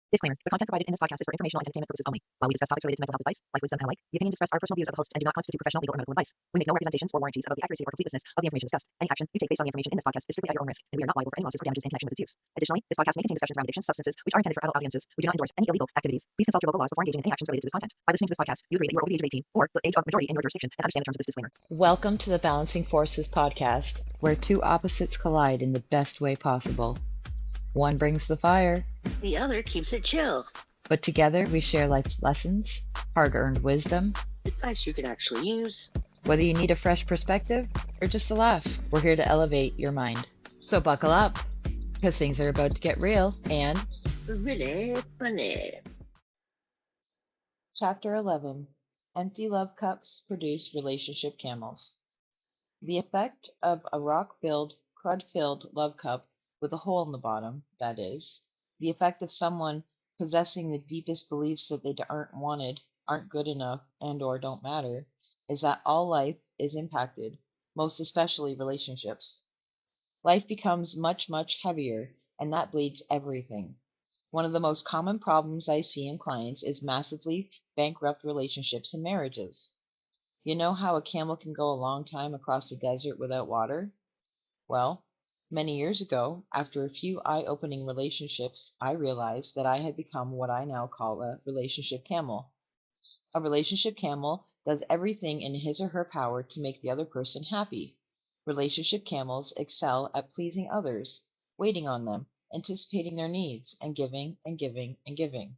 Disclaimer. The content provided in this podcast is for informational and entertainment purposes only. While we discuss topics related to mental health advice, life wisdom, and alike, the opinions expressed are personal views of the hosts and do not constitute professional, legal, or medical advice. We make no representations or warranties about the accuracy or completeness of the information discussed. Any action you take based on the information in this podcast is strictly at your own risk, and we are not liable for any losses or damages in connection with its use. Additionally, this podcast may contain discussions around addictions, substances, which are intended for adult audiences. We do not endorse any illegal activities. Please consult your local laws before engaging in any actions related to this content. By listening to this podcast, you agree that you are over the age of 18 or the age of majority in your jurisdiction and understand the terms of this disclaimer. Welcome to the Balancing Forces podcast, where two opposites collide in the best way possible. One brings the fire, the other keeps it chill. But together we share life's lessons, hard-earned wisdom, advice you can actually use. Whether you need a fresh perspective or just a laugh, we're here to elevate your mind. So buckle up, because things are about to get real and really funny. Chapter 11. Empty love cups produce relationship camels. The effect of a rock-filled, crud-filled love cup with a hole in the bottom, that is, the effect of someone possessing the deepest beliefs that they aren't wanted, aren't good enough, and or don't matter, is that all life is impacted, most especially relationships. Life becomes much, much heavier, and that bleeds everything. One of the most common problems I see in clients is massively bankrupt relationships and marriages. You know how a camel can go a long time across the desert without water? Well, many years ago, after a few eye-opening relationships, I realized that I had become what I now call a relationship camel. A relationship camel does everything in his or her power to make the other person happy. Relationship camels excel at pleasing others, waiting on them, anticipating their needs, and giving and giving and giving.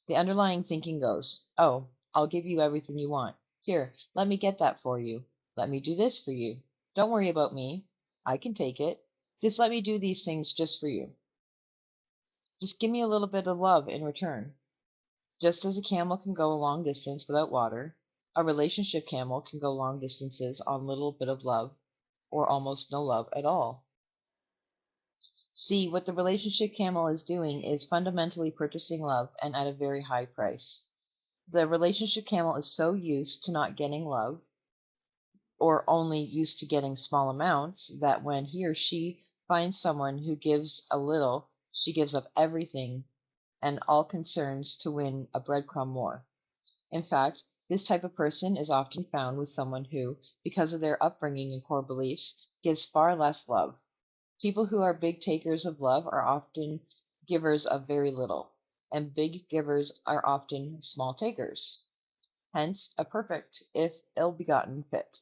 The underlying thinking goes, "Oh, I'll give you everything you want. Here, let me get that for you. Let me do this for you. Don't worry about me. I can take it. Just let me do these things just for you. Just give me a little bit of love in return." Just as a camel can go a long distance without water, a relationship camel can go long distances on a little bit of love or almost no love at all. See, what the relationship camel is doing is fundamentally purchasing love and at a very high price. The relationship camel is so used to not getting love or only used to getting small amounts that when he or she finds someone who gives a little, she gives up everything and all concerns to win a breadcrumb more. In fact, this type of person is often found with someone who, because of their upbringing and core beliefs, gives far less love. People who are big takers of love are often givers of very little, and big givers are often small takers. Hence, a perfect, if ill-begotten fit.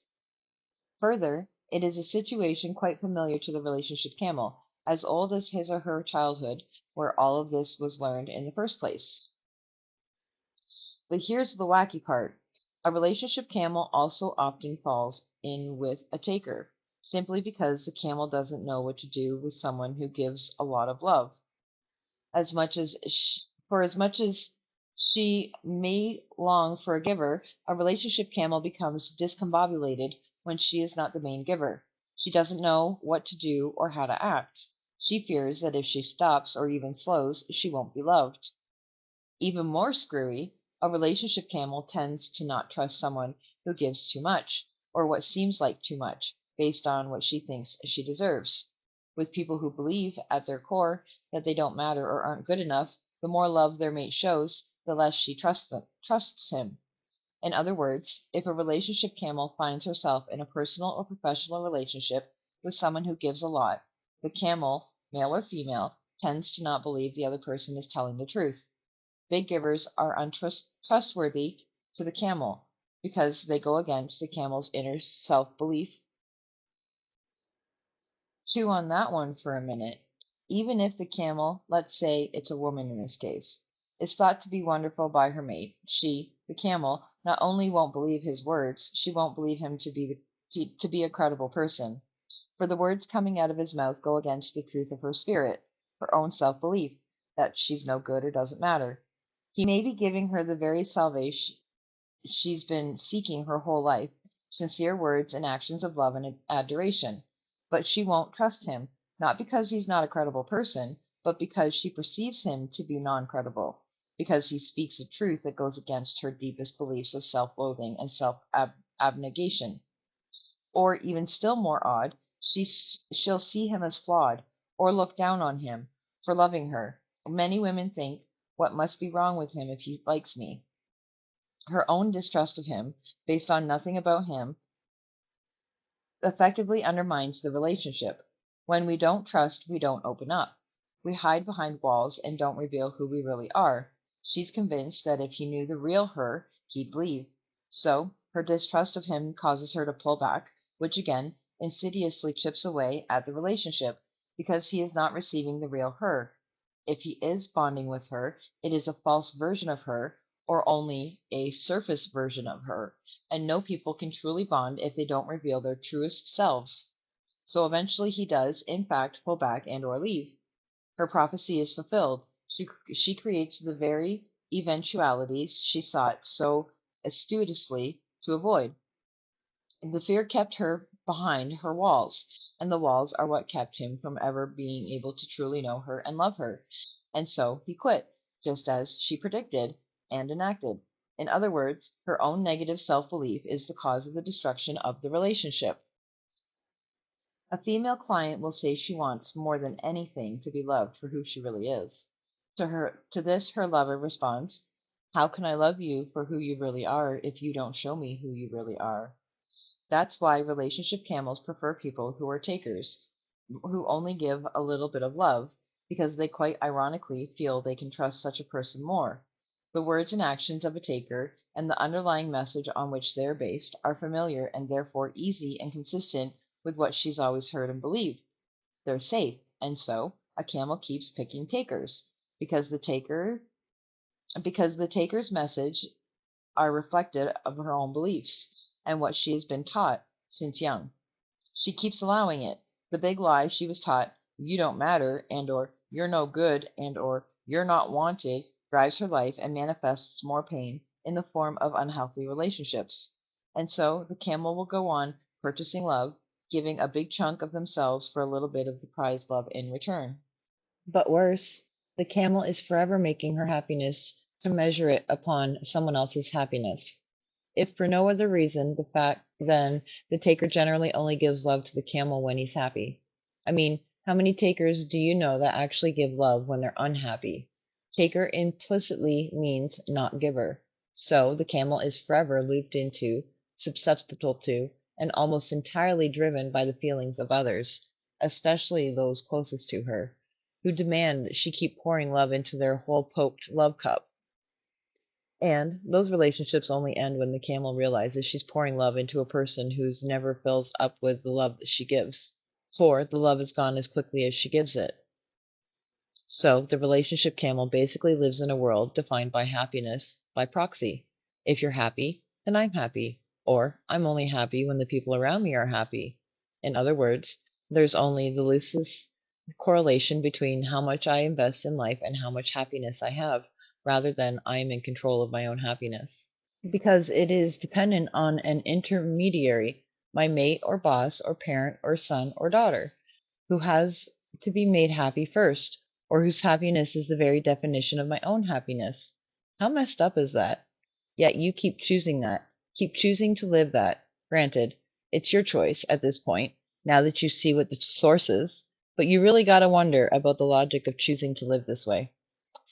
Further, it is a situation quite familiar to the relationship camel, as old as his or her childhood, where all of this was learned in the first place. But here's the wacky part. A relationship camel also often falls in with a taker, simply because the camel doesn't know what to do with someone who gives a lot of love. As much as she may long for a giver, a relationship camel becomes discombobulated when she is not the main giver. She doesn't know what to do or how to act. She fears that if she stops or even slows, she won't be loved. Even more screwy, a relationship camel tends to not trust someone who gives too much, or what seems like too much, based on what she thinks she deserves. With people who believe, at their core, that they don't matter or aren't good enough, the more love their mate shows, the less she trusts him. In other words, if a relationship camel finds herself in a personal or professional relationship with someone who gives a lot, the camel, male or female, tends to not believe the other person is telling the truth. Big givers are untrustworthy to the camel because they go against the camel's inner self-belief. Chew on that one for a minute. Even if the camel, let's say it's a woman in this case, is thought to be wonderful by her mate, she, the camel, not only won't believe his words, she won't believe him to be a credible person. For the words coming out of his mouth go against the truth of her spirit, her own self-belief, that she's no good or doesn't matter. He may be giving her the very salvation she's been seeking her whole life, sincere words and actions of love and adoration, but she won't trust him, not because he's not a credible person, but because she perceives him to be non-credible, because he speaks a truth that goes against her deepest beliefs of self-loathing and self-abnegation. Or even still more odd, she'll see him as flawed, or look down on him for loving her, Many women think, what must be wrong with him if he likes me? Her own distrust of him, based on nothing about him, effectively undermines the relationship. When we don't trust, we don't open up. We hide behind walls and don't reveal who we really are. She's convinced that if he knew the real her, he'd leave. So, her distrust of him causes her to pull back, which again insidiously chips away at the relationship because he is not receiving the real her. If he is bonding with her, it is a false version of her or only a surface version of her, and no people can truly bond if they don't reveal their truest selves. So eventually he does, in fact, pull back and or leave. Her prophecy is fulfilled. She creates the very eventualities she sought so astuciously to avoid. The fear kept her behind her walls, and the walls are what kept him from ever being able to truly know her and love her. And so he quit, just as she predicted and enacted. In other words, her own negative self belief is the cause of the destruction of the relationship. A female client will say she wants more than anything to be loved for who she really is. To this, her lover responds, how can I love you for who you really are if you don't show me who you really are? That's why relationship camels prefer people who are takers, who only give a little bit of love, because they quite ironically feel they can trust such a person more. The words and actions of a taker and the underlying message on which they're based are familiar and therefore easy and consistent with what she's always heard and believed. They're safe, and so a camel keeps picking takers because the taker's message are reflected of her own beliefs and what she has been taught since young. She keeps allowing it. The big lie she was taught, you don't matter and or you're no good and or you're not wanted, drives her life and manifests more pain in the form of unhealthy relationships. And so the camel will go on purchasing love, giving a big chunk of themselves for a little bit of the prized love in return. But worse, the camel is forever making her happiness to measure it upon someone else's happiness. If for no other reason, then the taker generally only gives love to the camel when he's happy. I mean, how many takers do you know that actually give love when they're unhappy? Taker implicitly means not giver. So the camel is forever looped into, susceptible to, and almost entirely driven by the feelings of others, especially those closest to her, who demand she keep pouring love into their whole poked love cup. And those relationships only end when the camel realizes she's pouring love into a person who's never fills up with the love that she gives. For the love is gone as quickly as she gives it. So the relationship camel basically lives in a world defined by happiness by proxy. If you're happy, then I'm happy. Or I'm only happy when the people around me are happy. In other words, there's only the loosest correlation between how much I invest in life and how much happiness I have, rather than I am in control of my own happiness. Because it is dependent on an intermediary, my mate or boss or parent or son or daughter, who has to be made happy first, or whose happiness is the very definition of my own happiness. How messed up is that? Yet you keep choosing that, keep choosing to live that. Granted, it's your choice at this point, now that you see what the source is, but you really gotta wonder about the logic of choosing to live this way.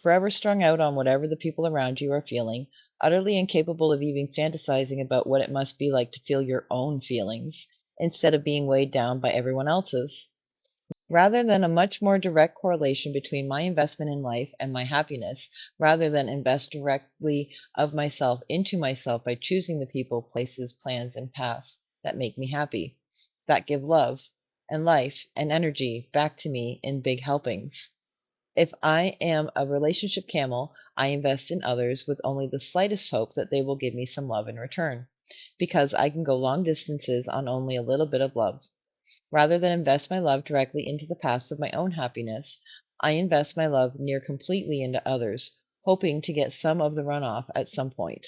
Forever strung out on whatever the people around you are feeling, utterly incapable of even fantasizing about what it must be like to feel your own feelings, instead of being weighed down by everyone else's. Rather than a much more direct correlation between my investment in life and my happiness, rather than invest directly of myself into myself by choosing the people, places, plans, and paths that make me happy, that give love and life and energy back to me in big helpings. If I am a relationship camel, I invest in others with only the slightest hope that they will give me some love in return, because I can go long distances on only a little bit of love. Rather than invest my love directly into the paths of my own happiness, I invest my love near completely into others, hoping to get some of the runoff at some point.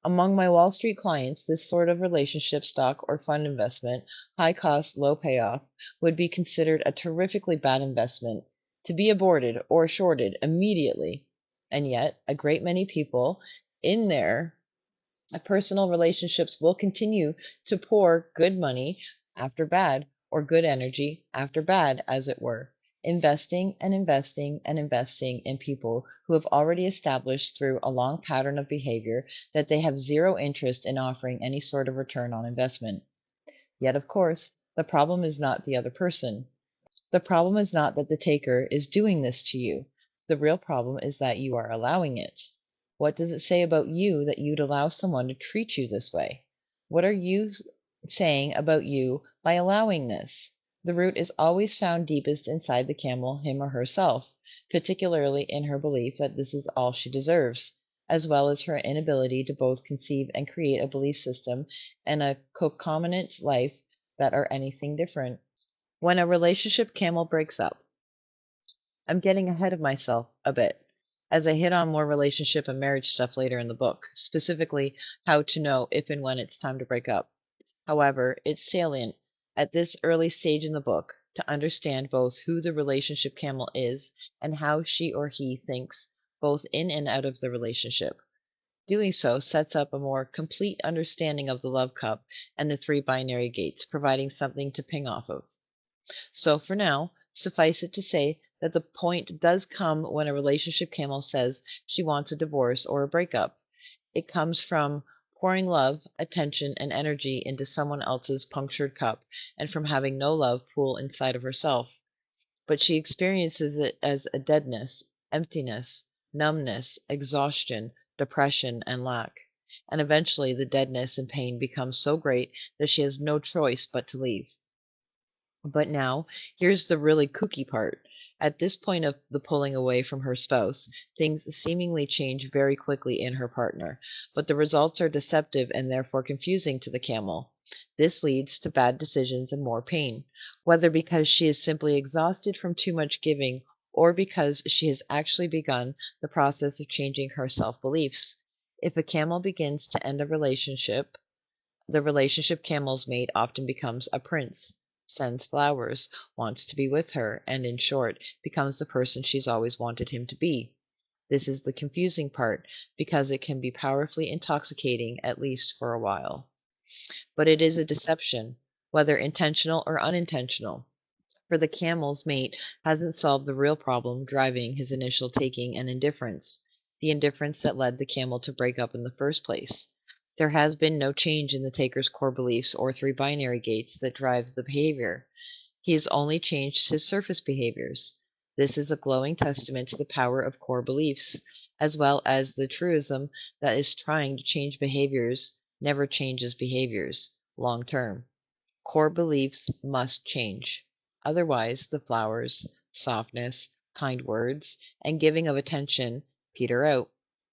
Among my Wall Street clients, this sort of relationship stock or fund investment, high cost, low payoff, would be considered a terrifically bad investment, to be aborted or shorted immediately. And yet, a great many people in their personal relationships will continue to pour good money after bad, or good energy after bad, as it were, investing and investing and investing in people who have already established through a long pattern of behavior that they have zero interest in offering any sort of return on investment. Yet, of course, the problem is not the other person. The problem is not that the taker is doing this to you. The real problem is that you are allowing it. What does it say about you that you'd allow someone to treat you this way? What are you saying about you by allowing this? The root is always found deepest inside the camel, him or herself, particularly in her belief that this is all she deserves, as well as her inability to both conceive and create a belief system and a concomitant life that are anything different. When a relationship camel breaks up, I'm getting ahead of myself a bit, as I hit on more relationship and marriage stuff later in the book, specifically how to know if and when it's time to break up. However, it's salient at this early stage in the book to understand both who the relationship camel is and how she or he thinks both in and out of the relationship. Doing so sets up a more complete understanding of the love cup and the three binary gates, providing something to ping off of. So for now, suffice it to say that the point does come when a relationship camel says she wants a divorce or a breakup. It comes from pouring love, attention, and energy into someone else's punctured cup and from having no love pool inside of herself. But she experiences it as a deadness, emptiness, numbness, exhaustion, depression, and lack. And eventually the deadness and pain becomes so great that she has no choice but to leave. But now, here's the really kooky part. At this point of the pulling away from her spouse, things seemingly change very quickly in her partner, but the results are deceptive and therefore confusing to the camel. This leads to bad decisions and more pain, whether because she is simply exhausted from too much giving or because she has actually begun the process of changing her self-beliefs. If a camel begins to end a relationship, the relationship camel's mate often becomes a prince, sends flowers, wants to be with her, and in short, becomes the person she's always wanted him to be. This is the confusing part because it can be powerfully intoxicating, at least for a while. But it is a deception, whether intentional or unintentional. For the camel's mate hasn't solved the real problem driving his initial taking and indifference, the indifference that led the camel to break up in the first place. There has been no change in the taker's core beliefs or three binary gates that drive the behavior. He has only changed his surface behaviors. This is a glowing testament to the power of core beliefs, as well as the truism that is trying to change behaviors never changes behaviors long term. Core beliefs must change. Otherwise, the flowers, softness, kind words, and giving of attention peter out.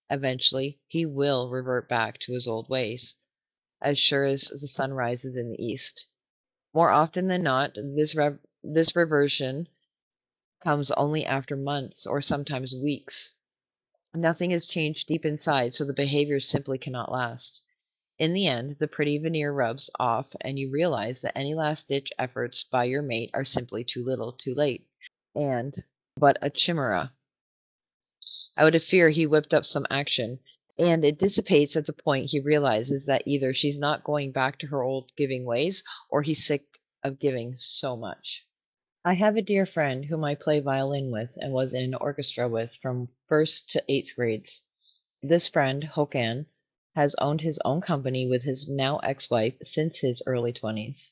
Eventually, he will revert back to his old ways, as sure as the sun rises in the east. More often than not, this reversion comes only after months or sometimes weeks. Nothing has changed deep inside, so the behavior simply cannot last. In the end, the pretty veneer rubs off, and you realize that any last-ditch efforts by your mate are simply too little, too late, and but a chimera. Out of fear, he whipped up some action, and it dissipates at the point he realizes that either she's not going back to her old giving ways, or he's sick of giving so much. I have a dear friend whom I play violin with and was in an orchestra with from 1st to 8th grades. This friend, Hokan, has owned his own company with his now ex-wife since his early 20s.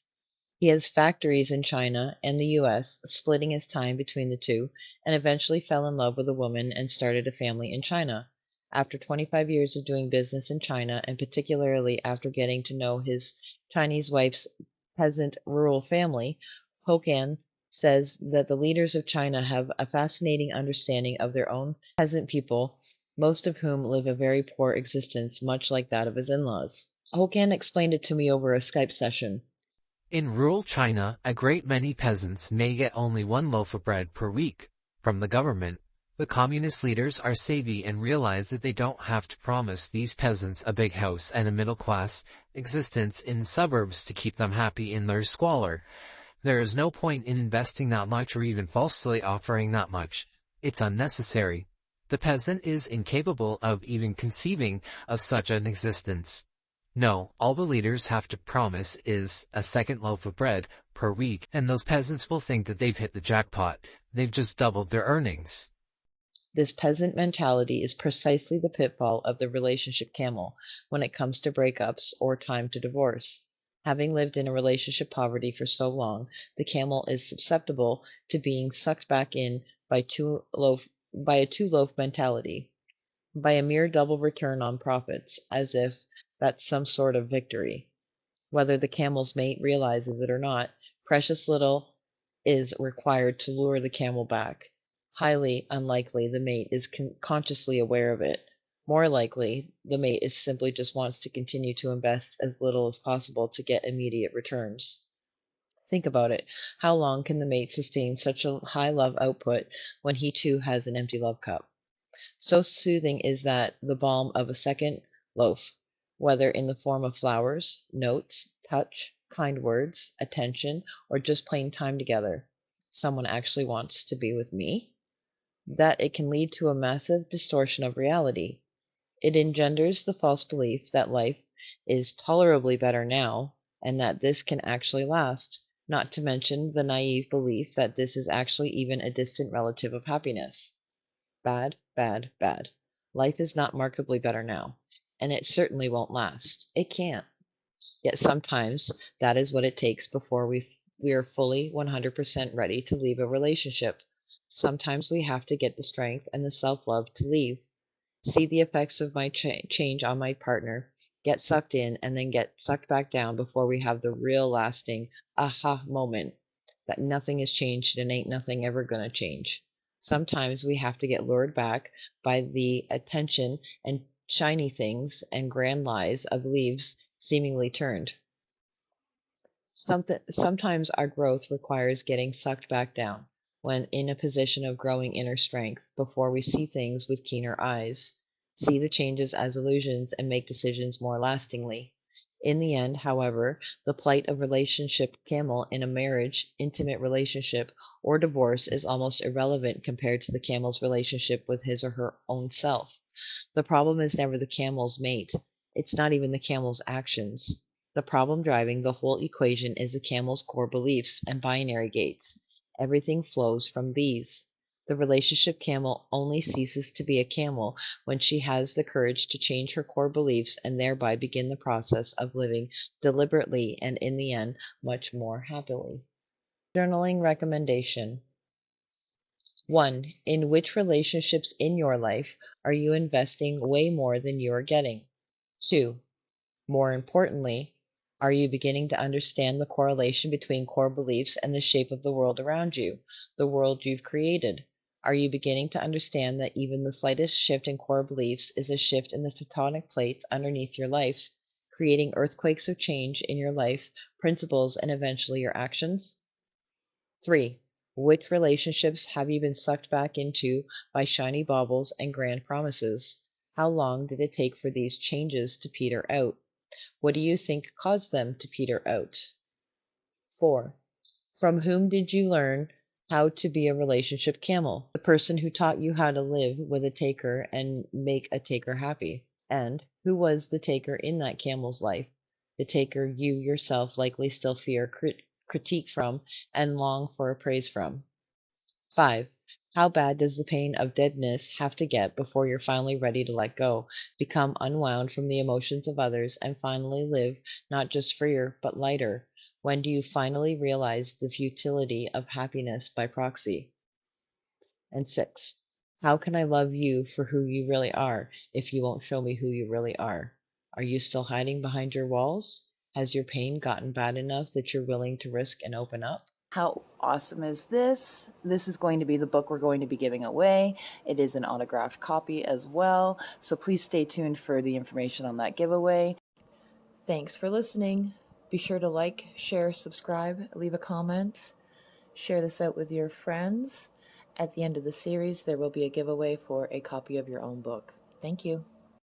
He has factories in China and the US, splitting his time between the two, and eventually fell in love with a woman and started a family in China. After 25 years of doing business in China, and particularly after getting to know his Chinese wife's peasant rural family, Hokan says that the leaders of China have a fascinating understanding of their own peasant people, most of whom live a very poor existence, much like that of his in-laws. Hokan explained it to me over a Skype session. In rural China, a great many peasants may get only one loaf of bread per week from the government. The communist leaders are savvy and realize that they don't have to promise these peasants a big house and a middle-class existence in suburbs to keep them happy in their squalor. There is no point in investing that much or even falsely offering that much. It's unnecessary. The peasant is incapable of even conceiving of such an existence. No, all the leaders have to promise is a second loaf of bread per week, and those peasants will think that they've hit the jackpot. They've just doubled their earnings. This peasant mentality is precisely the pitfall of the relationship camel when it comes to breakups or time to divorce. Having lived in a relationship poverty for so long, the camel is susceptible to being sucked back in by a two-loaf mentality, by a mere double return on profits, as if that's some sort of victory. Whether the camel's mate realizes it or not, precious little is required to lure the camel back. Highly unlikely the mate is consciously aware of it. More likely, the mate is simply just wants to continue to invest as little as possible to get immediate returns. Think about it. How long can the mate sustain such a high love output when he too has an empty love cup? So soothing is that the balm of a second loaf, whether in the form of flowers, notes, touch, kind words, attention, or just plain time together. Someone actually wants to be with me? That it can lead to a massive distortion of reality. It engenders the false belief that life is tolerably better now and that this can actually last, not to mention the naive belief that this is actually even a distant relative of happiness. Bad, bad, bad. Life is not markedly better now, and it certainly won't last. It can't. Yet sometimes that is what it takes before we are fully 100% ready to leave a relationship. Sometimes we have to get the strength and the self-love to leave, see the effects of my change on my partner, get sucked in, and then get sucked back down before we have the real lasting aha moment that nothing has changed and ain't nothing ever gonna change. Sometimes we have to get lured back by the attention and shiny things and grand lies of leaves seemingly turned. Sometimes our growth requires getting sucked back down when in a position of growing inner strength before we see things with keener eyes, see the changes as illusions, and make decisions more lastingly. In the end, however, the plight of relationship camel in a marriage, intimate relationship, or divorce is almost irrelevant compared to the camel's relationship with his or her own self. The problem is never the camel's mate. It's not even the camel's actions. The problem driving the whole equation is the camel's core beliefs and binary gates. Everything flows from these. The relationship camel only ceases to be a camel when she has the courage to change her core beliefs and thereby begin the process of living deliberately and in the end much more happily. Journaling recommendation. 1. In which relationships in your life are you investing way more than you are getting? 2. More importantly, are you beginning to understand the correlation between core beliefs and the shape of the world around you, the world you've created? Are you beginning to understand that even the slightest shift in core beliefs is a shift in the tectonic plates underneath your life, creating earthquakes of change in your life, principles, and eventually your actions? 3. Which relationships have you been sucked back into by shiny baubles and grand promises? How long did it take for these changes to peter out? What do you think caused them to peter out? 4. From whom did you learn how to be a relationship camel? The person who taught you how to live with a taker and make a taker happy. And who was the taker in that camel's life? The taker you yourself likely still fear critique from and long for praise from. 5. How bad does the pain of deadness have to get before you're finally ready to let go, become unwound from the emotions of others, and finally live not just freer, but lighter? When do you finally realize the futility of happiness by proxy? And 6. How can I love you for who you really are if you won't show me who you really are? Are you still hiding behind your walls? Has your pain gotten bad enough that you're willing to risk and open up? How awesome is this? This is going to be the book we're going to be giving away. It is an autographed copy as well, so please stay tuned for the information on that giveaway. Thanks for listening. Be sure to like, share, subscribe, leave a comment, share this out with your friends. At the end of the series, there will be a giveaway for a copy of your own book. Thank you.